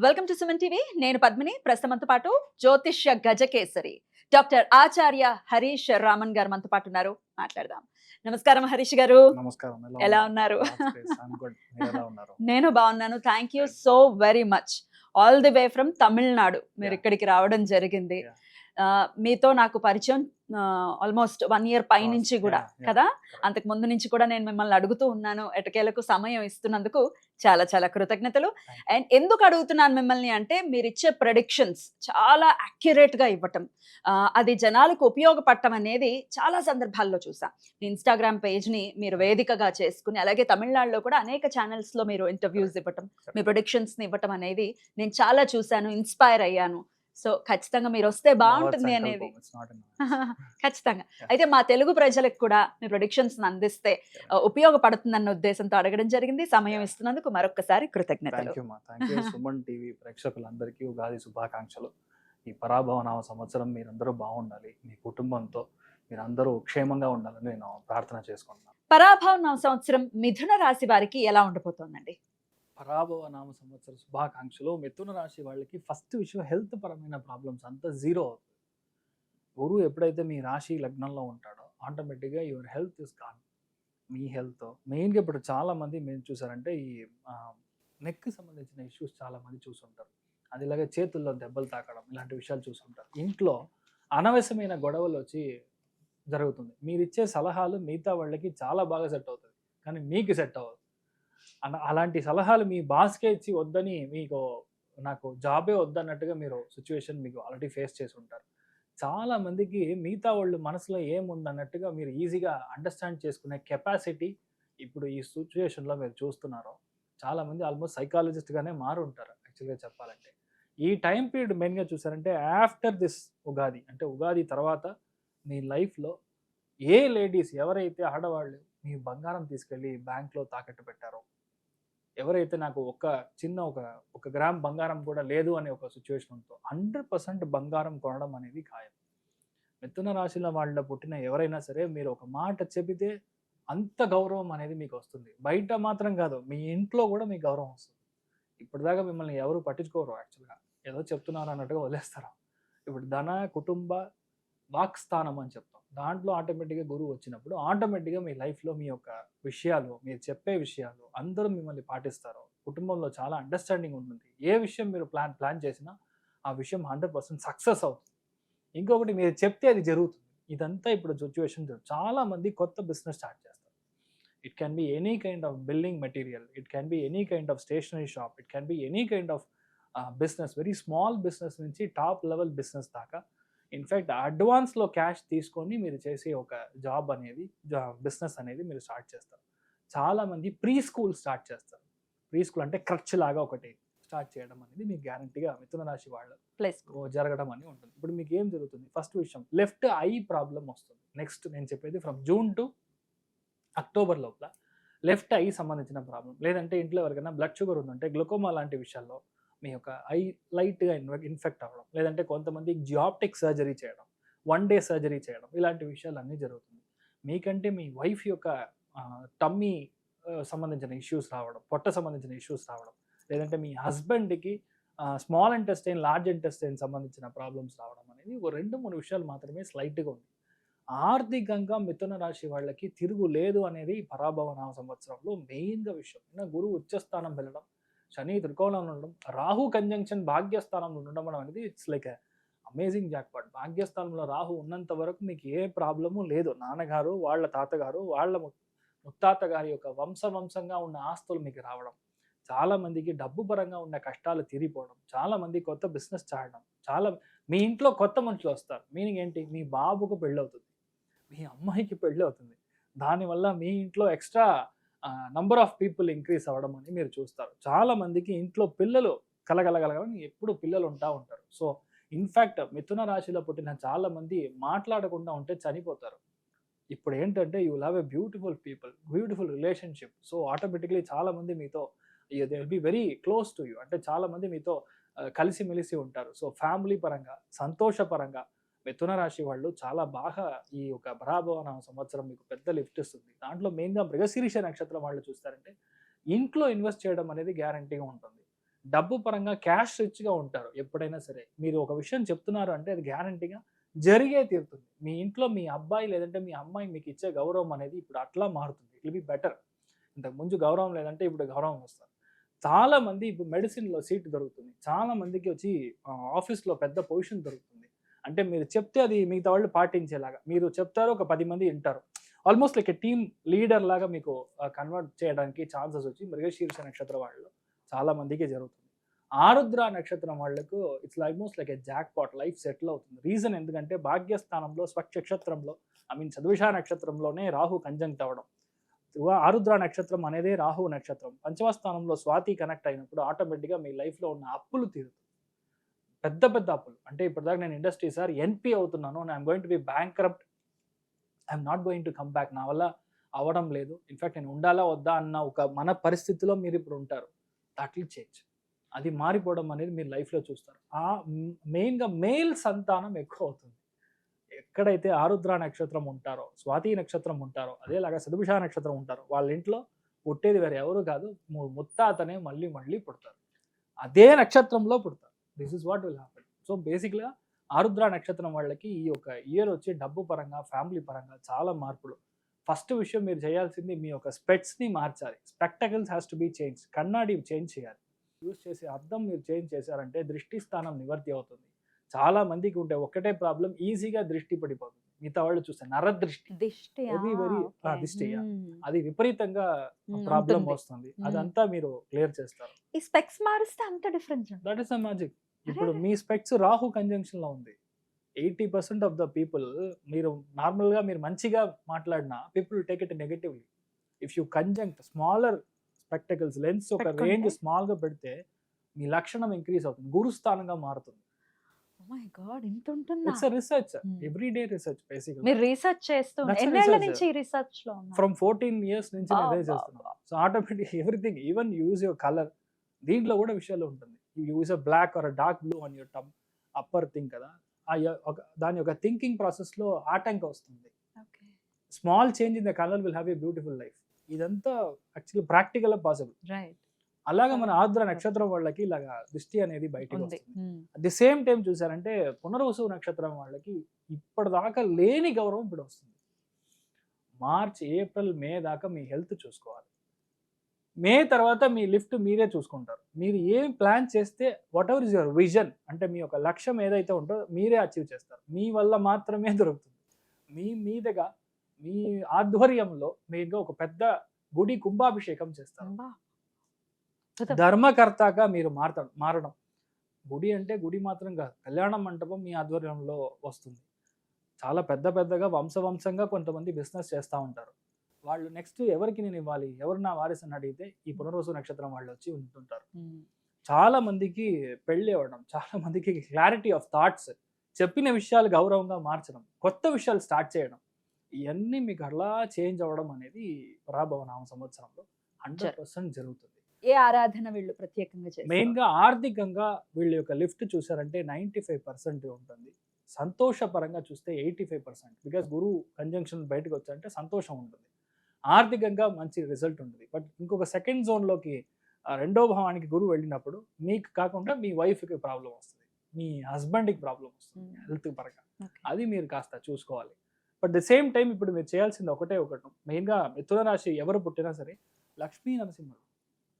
Welcome to Suman TV. నేను పద్మిని. ప్రస్తుతంతో పాటు జ్యోతిష్య గజకేసరి డాక్టర్ ఆచార్య హరీష్ రామన్ గారు మనతో పాటు ఉన్నారు. మాట్లాడదాం. నమస్కారం హరీష్ గారు. నమస్కారం. ఎలా ఉన్నారు? గుడ్. మీరెలా ఉన్నారు? నేను బాగున్నాను. Thank you so very much. All the way from Tamil Nadu మీరు ఇక్కడికి రావడం జరిగింది. మీతో నాకు పరిచయం ఆల్మోస్ట్ 1 year పై నుంచి కూడా కదా. అంతకు ముందు నుంచి కూడా నేను మిమ్మల్ని అడుగుతూ ఉన్నాను. ఎటకేలకు సమయం ఇస్తున్నందుకు చాలా చాలా కృతజ్ఞతలు. అండ్ ఎందుకు అడుగుతున్నాను మిమ్మల్ని అంటే, మీరు ఇచ్చే ప్రెడిక్షన్స్ చాలా అక్యురేట్ గా ఇవ్వటం, అది జనాలకు ఉపయోగపడటం అనేది చాలా సందర్భాల్లో చూసా. మీ ఇన్స్టాగ్రామ్ పేజ్ ని మీరు వేదికగా చేసుకుని, అలాగే తమిళనాడులో కూడా అనేక ఛానల్స్ లో మీరు ఇంటర్వ్యూస్ ఇవ్వటం, మీ ప్రొడిక్షన్స్ ని ఇవ్వటం అనేది నేను చాలా చూశాను, ఇన్స్పైర్ అయ్యాను. సో ఖచ్చితంగా మీరు వస్తే బాగుంటుంది అనేది ఖచ్చితంగా. అయితే మా తెలుగు ప్రజలకు కూడా మీ ప్రొడిక్షన్స్ అందిస్తే ఉపయోగపడుతుందన్న ఉద్దేశంతో అడగడం జరిగింది. సమయం ఇస్తున్నందుకు మరొకసారి కృతజ్ఞతలు. సుమన్ టీవీ ప్రేక్షకులందరికీ ఉగాది శుభాకాంక్షలు. ఈ పరాభవ నామ సంవత్సరం మీరందరూ బాగుండాలి, మీ కుటుంబంతో మీరందరూ క్షేమంగా ఉండాలని నేను ప్రార్థన చేసుకుంటున్నాను. పరాభవ నామ సంవత్సరం మిథున రాశి వారికి ఎలా ఉండబోతోందండి? పరాభవ నామ సంవత్సర శుభాకాంక్షలు. మిథున రాశి వాళ్ళకి ఫస్ట్ విషయం, హెల్త్ పరమైన ప్రాబ్లమ్స్ అంతా జీరో అవుతుంది. గురువు ఎప్పుడైతే మీ రాశి లగ్నంలో ఉంటాడో ఆటోమేటిక్గా your health is gone. Me health మెయిన్గా ఇప్పుడు చాలా మంది మేము చూసారంటే ఈ నెక్కి సంబంధించిన ఇష్యూస్ చాలా మంది చూసుంటారు. అది ఇలాగే చేతుల్లో దెబ్బలు తాకడం, ఇలాంటి విషయాలు చూసుంటారు. ఇంట్లో అనవసరమైన గొడవలు వచ్చి జరుగుతుంది. మీరు ఇచ్చే సలహాలు మిగతా వాళ్ళకి చాలా బాగా సెట్ అవుతుంది, కానీ మీకు సెట్ అవ్వదు. అలాంటి సలహాలు మీ బాస్కే ఇచ్చి వద్దని, మీకు నాకు జాబే వద్దన్నట్టుగా మీరు సిచ్యువేషన్ మీకు ఆల్రెడీ ఫేస్ చేసి ఉంటారు. చాలా మందికి మిగతా వాళ్ళు మనసులో ఏముందన్నట్టుగా మీరు ఈజీగా అండర్స్టాండ్ చేసుకునే కెపాసిటీ ఇప్పుడు ఈ సిచ్యువేషన్లో మీరు చూస్తున్నారో చాలామంది ఆల్మోస్ట్ సైకాలజిస్ట్గానే మారు ఉంటారు. యాక్చువల్గా చెప్పాలంటే ఈ టైం పీరియడ్ మెయిన్గా చూసారంటే ఆఫ్టర్ దిస్ ఉగాది, అంటే ఉగాది తర్వాత మీ లైఫ్లో ఏ లేడీస్ ఎవరైతే ఆడవాళ్ళు మీ బంగారం తీసుకెళ్ళి బ్యాంక్లో తాకట్టు పెట్టారో, ఎవరైతే నాకు ఒక గ్రామ్ బంగారం కూడా లేదు అనే ఒక సిచ్యువేషన్ ఉందో 100% బంగారం కొనడం అనేది ఖాయం. మిథున రాశిలో వాళ్ళ పుట్టిన ఎవరైనా సరే మీరు ఒక మాట చెబితే అంత గౌరవం అనేది మీకు వస్తుంది. బయట మాత్రం కాదు, మీ ఇంట్లో కూడా మీకు గౌరవం వస్తుంది. ఇప్పటిదాకా మిమ్మల్ని ఎవరు పట్టించుకోరు, యాక్చువల్గా ఏదో చెప్తున్నారు అన్నట్టుగా వదిలేస్తారు. ఇప్పుడు ధన కుటుంబ వాక్స్థానం అని చెప్తాం. దాంట్లో ఆటోమేటిక్గా గురువు వచ్చినప్పుడు ఆటోమేటిక్గా మీ లైఫ్లో మీ యొక్క విషయాలు, మీరు చెప్పే విషయాలు అందరూ మిమ్మల్ని పాటిస్తారు. కుటుంబంలో చాలా అండర్స్టాండింగ్ ఉంటుంది. ఏ విషయం మీరు ప్లాన్ చేసినా ఆ విషయం 100% సక్సెస్ అవుతుంది. ఇంకొకటి, మీరు చెప్తే అది జరుగుతుంది. ఇదంతా ఇప్పుడు సిచ్యువేషన్. చాలా మంది కొత్త బిజినెస్ స్టార్ట్ చేస్తారు. It can be any kind of building material, it can be any kind of stationery shop, it can be any kind of business, very small business నుంచి టాప్ లెవెల్ బిజినెస్ దాకా. In fact అడ్వాన్స్లో cash తీసుకొని మీరు చేసే ఒక job అనేది, business అనేది మీరు స్టార్ట్ చేస్తారు. చాలామంది ప్రీ స్కూల్ స్టార్ట్ చేస్తారు. ప్రీ స్కూల్ అంటే ఖర్చు లాగా ఒకటి స్టార్ట్ చేయడం అనేది మీకు గ్యారంటీగా మిథున రాశి వాళ్ళు జరగడం అని ఉంటుంది. ఇప్పుడు మీకు ఏం జరుగుతుంది? ఫస్ట్ విషయం, లెఫ్ట్ ఐ ప్రాబ్లం వస్తుంది. నెక్స్ట్ నేను చెప్పేది ఫ్రమ్ జూన్ టు అక్టోబర్ లోపల లెఫ్ట్ ఐ సంబంధించిన ప్రాబ్లం, లేదంటే ఇంట్లో ఎవరికైనా బ్లడ్ షుగర్ ఉందంటే గ్లూకోమా లాంటి విషయాల్లో మీ యొక్క ఐ లైట్గా ఇన్ఫెక్ట్ అవ్వడం, లేదంటే కొంతమంది జియాప్టిక్ సర్జరీ చేయడం, 1 day సర్జరీ చేయడం, ఇలాంటి విషయాలు అన్నీ జరుగుతుంది. మీకంటే మీ వైఫ్ యొక్క టమ్మీ సంబంధించిన ఇష్యూస్ రావడం, పొట్ట సంబంధించిన ఇష్యూస్ రావడం, లేదంటే మీ హస్బెండ్కి స్మాల్ ఇంటెస్టైన్ లార్జ్ ఇంటెస్టైన్ సంబంధించిన ప్రాబ్లమ్స్ రావడం అనేది ఒక 2-3 విషయాలు మాత్రమే స్లైట్గా ఉంది. ఆర్థికంగా మిథున రాశి వాళ్ళకి తిరుగు లేదు అనేది పరాభవ నామ సంవత్సరంలో మెయిన్గా విషయం. గురువు ఉచ్చస్థానం వెళ్ళడం, శని త్రికోణంలో ఉండడం, రాహు కంజంక్షన్ భాగ్యస్థానంలో ఉండడం అనేది ఇట్స్ లైక్ అమేజింగ్ జాక్పాట్. భాగ్యస్థానంలో రాహు ఉన్నంత వరకు మీకు ఏ ప్రాబ్లము లేదు. నాన్నగారు, వాళ్ళ తాతగారు, వాళ్ళ ముత్తాత గారి యొక్క వంశంగా ఉన్న ఆస్తులు మీకు రావడం, చాలా మందికి డబ్బు పరంగా ఉన్న కష్టాలు తీరిపోవడం, చాలా మంది కొత్త బిజినెస్ చేయడం, మీ ఇంట్లో కొత్త మనుషులు వస్తారు. మీనింగ్ ఏంటి? మీ బాబుకు పెళ్ళవుతుంది, మీ అమ్మాయికి పెళ్ళి అవుతుంది. దానివల్ల మీ ఇంట్లో extra number of people increase అవ్వడం అని మీరు చూస్తారు. చాలా మందికి ఇంట్లో పిల్లలు కలగలగలని ఎప్పుడు పిల్లలు ఉంటారు. సో ఇన్ఫ్యాక్ట్ మిథున రాశిలో పుట్టిన చాలా మంది మాట్లాడకుండా ఉంటే చనిపోతారు. ఇప్పుడు ఏంటంటే you will have a beautiful relationship. So automatically చాలా మంది మీతో they will be very close to you, అంటే చాలా మంది మీతో కలిసిమెలిసి ఉంటారు. సో ఫ్యామిలీ పరంగా, సంతోషపరంగా మిథున రాశి వాళ్ళు చాలా బాగా ఈ యొక్క పరాభవ సంవత్సరం మీకు పెద్ద లిఫ్ట్ ఇస్తుంది. దాంట్లో మెయిన్గా మృగశీర్ష నక్షత్రం వాళ్ళు చూస్తారంటే ఇంట్లో ఇన్వెస్ట్ చేయడం అనేది గ్యారంటీగా ఉంటుంది. డబ్బు పరంగా క్యాష్ రిచ్గా ఉంటారు ఎప్పుడైనా సరే. మీరు ఒక విషయం చెప్తున్నారు అంటే అది గ్యారంటీగా జరిగే తీరుతుంది. మీ ఇంట్లో మీ అబ్బాయి లేదంటే మీ అమ్మాయి మీకు ఇచ్చే గౌరవం అనేది ఇప్పుడు అట్లా మారుతుంది. It will be better. ఇంతకు ముందు గౌరవం లేదంటే ఇప్పుడు గౌరవం వస్తారు. చాలా మంది ఇప్పుడు మెడిసిన్‌లో సీట్ దొరుకుతుంది. చాలా మందికి వచ్చి ఆఫీస్‌లో పెద్ద పొజిషన్ దొరుకుతుంది. అంటే మీరు చెప్తే అది మిగతా వాళ్ళు పాటించేలాగా. మీరు చెప్తారు, ఒక 10 మంది వింటారు. Almost like a team leader లాగా మీకు కన్వర్ట్ చేయడానికి ఛాన్సెస్ వచ్చి మృగశీర్ష నక్షత్రం వాళ్ళు చాలా మందికి జరుగుతుంది. ఆరుద్ర నక్షత్రం వాళ్ళకు it's almost like a jackpot, life settle అవుతుంది. రీజన్ ఎందుకంటే భాగ్యస్థానంలో స్వక్షేత్రంలో శతభిష నక్షత్రంలోనే రాహు కంజంక్ట్ అవ్వడం. ఆరుద్ర నక్షత్రం అనేది రాహు నక్షత్రం. పంచమ స్థానంలో స్వాతి కనెక్ట్ అయినప్పుడు ఆటోమేటిక్గా మీ లైఫ్లో ఉన్న అప్పులు తీరుతుంది. పెద్ద పెద్ద అప్పులు. అంటే ఇప్పటిదాకా నేను ఇండస్ట్రీ సార్ ఎన్పి అవుతున్నాను, I'm going to be bankrupt, I'm not going to come back, నా వల్ల అవ్వడం లేదు, ఇన్ఫాక్ట్ నేను ఉండాలా వద్దా అన్న ఒక మన పరిస్థితిలో మీరు ఇప్పుడు ఉంటారు. That will change. అది మారిపోవడం అనేది మీరు లైఫ్లో చూస్తారు. మెయిన్గా మేల్ సంతానం ఎక్కువ అవుతుంది. ఎక్కడైతే ఆరుద్ర నక్షత్రం ఉంటారో, స్వాతి నక్షత్రం ఉంటారో, అదేలాగా శతభిష నక్షత్రం ఉంటారో, వాళ్ళ ఇంట్లో పుట్టేది వేరే ఎవరు కాదు, ముత్తాతనే మళ్ళీ మళ్ళీ పుడతారు. అదే నక్షత్రంలో పుడతారు. This is what will happen. So బేసిక్గా ఆరుద్ర నక్షత్రం వాళ్ళకి ఈ యొక్క ఇయర్ వచ్చి డబ్బు పరంగా, ఫ్యామిలీ పరంగా చాలా మార్పులు. ఫస్ట్ విషయం మీరు చేయాల్సింది మీ యొక్క స్పెట్స్ని మార్చాలి. Spectacles has to be change. కన్నాడి చేంజ్ చేయాలి. యూజ్ చేసే అద్దం మీరు చేంజ్ చేశారంటే దృష్టి స్థానం నివర్తి అవుతుంది. చాలా మందికి ఉంటే ఒకటే ప్రాబ్లం, ఈజీగా దృష్టి పడిపోతుంది. మిగతా వాళ్ళు చూస్తే నరదృష్టి, దిష్టి అది విపరీతంగా ప్రాబ్లం వస్తుంది. అదంతా మీరు క్లియర్ చేస్తారు. ఈ స్పెక్స్ మారిస్తే అంత difference. That is the magic. ఇప్పుడు మీ స్పెక్స్ రాహు కంజంక్షన్ లో ఉంది. 80% ఆఫ్ ద పీపుల్, మీరు నార్మల్గా మీరు మంచిగా మాట్లాడినా people take it negatively. If you కంజంక్ట్ smaller spectacles, lens ఒక రేంజ్ స్మాల్ గా పెడితే మీ లక్షణం ఇంక్రీజ్ అవుతుంది, గురుస్థానంగా మారుతుంది. Oh my God, ఇంత ఉంటుందా? It's a research, everyday research basically. మీరు రీసెర్చ్ చేస్తున్నారు. ఎన్నేళ్ల నుంచి రీసెర్చ్ లో ఉన్నారు? From 14 years నుంచి నేను అదే చేస్తున్నాను. So automatic everything, even use your colour, దీంట్లో కూడా విషయాలు ఉంటుంది. You use a black or dark blue on your tum upper thing కదా, దాని యొక్క థింకింగ్ ప్రాసెస్ లో ఆటంకం వస్తుంది. Small change in the colour will have a beautiful life. ఇదంతా యాక్చువల్లీ ప్రాక్టికల్ పాసిబుల్. రైట్. అలాగా మన ఆర్ద్ర నక్షత్రం వాళ్ళకి ఇలాగా దృష్టి అనేది బయటకు వస్తుంది. అట్ ది సేమ్ టైం చూసారంటే పునర్వసు నక్షత్రం వాళ్ళకి ఇప్పటిదాకా లేని గౌరవం ఇప్పుడు వస్తుంది. మార్చ్, ఏప్రిల్, మే దాకా మీ హెల్త్ చూసుకోవాలి. మే తర్వాత మీ లిఫ్ట్ మీరే చూసుకుంటారు. మీరు ఏం ప్లాన్ చేస్తే what ever is your vision, అంటే మీ యొక్క లక్ష్యం ఏదైతే ఉంటుందో మీరే అచీవ్ చేస్తారు. మీ వల్ల మాత్రమే దొరుకుతుంది. మీ మీదగా, మీ ఆధ్వర్యంలో మీరుగా ఒక పెద్ద గుడి కుంభాభిషేకం చేస్తారు. ధర్మకర్తగా మీరు మారడం. గుడి అంటే గుడి మాత్రం కాదు, కళ్యాణ మంటపం మీ ఆధ్వర్యంలో వస్తుంది. చాలా పెద్దగా వంశంగా కొంతమంది బిజినెస్ చేస్తూ ఉంటారు. వాళ్ళు నెక్స్ట్ ఎవరికి నేను ఇవ్వాలి, ఎవరు నా వారసు అని అడిగితే ఈ పునర్వసు నక్షత్రం వాళ్ళు వచ్చి ఉంటుంటారు. చాలా మందికి పెళ్ళి అవ్వడం, చాలా మందికి క్లారిటీ ఆఫ్ థాట్స్, చెప్పిన విషయాలు గౌరవంగా మార్చడం, కొత్త విషయాలు స్టార్ట్ చేయడం, ఇవన్నీ మీకు అలా చేంజ్ అవ్వడం అనేది పరాభవ నామ సంవత్సరంలో 100% జరుగుతుంది. ఏ ఆరాధన వీళ్ళు ప్రత్యేకంగా చేస్తారు? మెయిన్ గా ఆర్థికంగా వీళ్ళ యొక్క లిఫ్ట్ చూసారంటే 95% ఉంటుంది. సంతోషపరంగా చూస్తే 85%. బికాస్ గురు కంజంక్షన్ బయటకు వచ్చారంటే సంతోషం ఉంటుంది. ఆర్థికంగా మంచి రిజల్ట్ ఉంటుంది. బట్ ఇంకొక సెకండ్ జోన్లోకి, రెండో భావానికి గురువు వెళ్ళినప్పుడు మీకు కాకుండా మీ వైఫ్కి ప్రాబ్లం వస్తుంది, మీ హస్బెండ్కి ప్రాబ్లం వస్తుంది హెల్త్ పరంగా. అది మీరు కాస్త చూసుకోవాలి. బట్ ద సేమ్ టైం ఇప్పుడు మీరు చేయాల్సింది ఒకటి, మెయిన్గా మిథున రాశి ఎవరు పుట్టినా సరే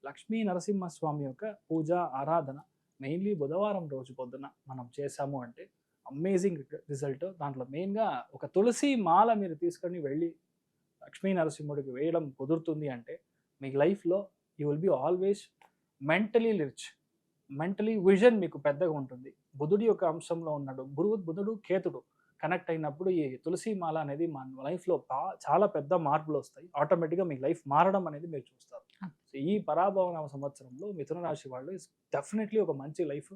లక్ష్మీ నరసింహస్వామి యొక్క పూజ ఆరాధన మెయిన్లీ బుధవారం రోజు పొద్దున మనం చేసాము అంటే అమేజింగ్ రిజల్ట్. దాంట్లో మెయిన్గా ఒక తులసి మాల మీరు తీసుకొని వెళ్ళి లక్ష్మీ నరసింహుడికి వేయడం కుదురుతుంది అంటే మీ లైఫ్లో you will be always mentally rich, mentally vision మీకు పెద్దగా ఉంటుంది. బుధుడి యొక్క అంశంలో ఉన్నాడు, బుధుడు కేతుడు కనెక్ట్ అయినప్పుడు ఈ తులసి మాల అనేది మన లైఫ్లో చాలా పెద్ద మార్పులు వస్తాయి. ఆటోమేటిక్గా మీ లైఫ్ మారడం అనేది మీరు చూస్తారు. సో ఈ పరాభవ సంవత్సరంలో మిథున రాశి వాళ్ళు డెఫినెట్లీ ఒక మంచి లైఫ్,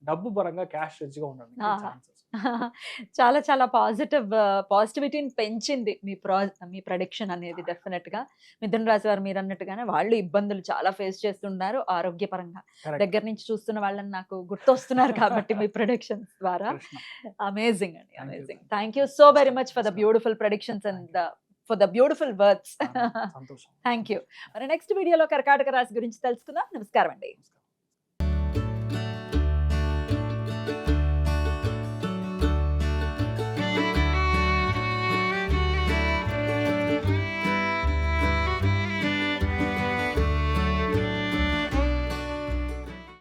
డబ్బు పరంగా క్యాష్ రిచ్గా ఉండడానికి ఛాన్సెస్. చాలా పాజిటివిటీని పెంచింది మీ ప్రొడిక్షన్ అనేది. డెఫినెట్ గా మిథున రాశి వారు మీరు అన్నట్టుగానే వాళ్ళు ఇబ్బందులు చాలా ఫేస్ చేస్తున్నారు ఆరోగ్యపరంగా. దగ్గర నుంచి చూస్తున్న వాళ్ళని నాకు గుర్తొస్తున్నారు కాబట్టి మీ ప్రొడిక్షన్స్ ద్వారా. అమేజింగ్ అండి, amazing. Thank you so very much for the beautiful predictions and for the beautiful words. Thank you. మరి నెక్స్ట్ వీడియోలో కర్కాటక రాశి గురించి తెలుసుకుందాం. నమస్కారం అండి.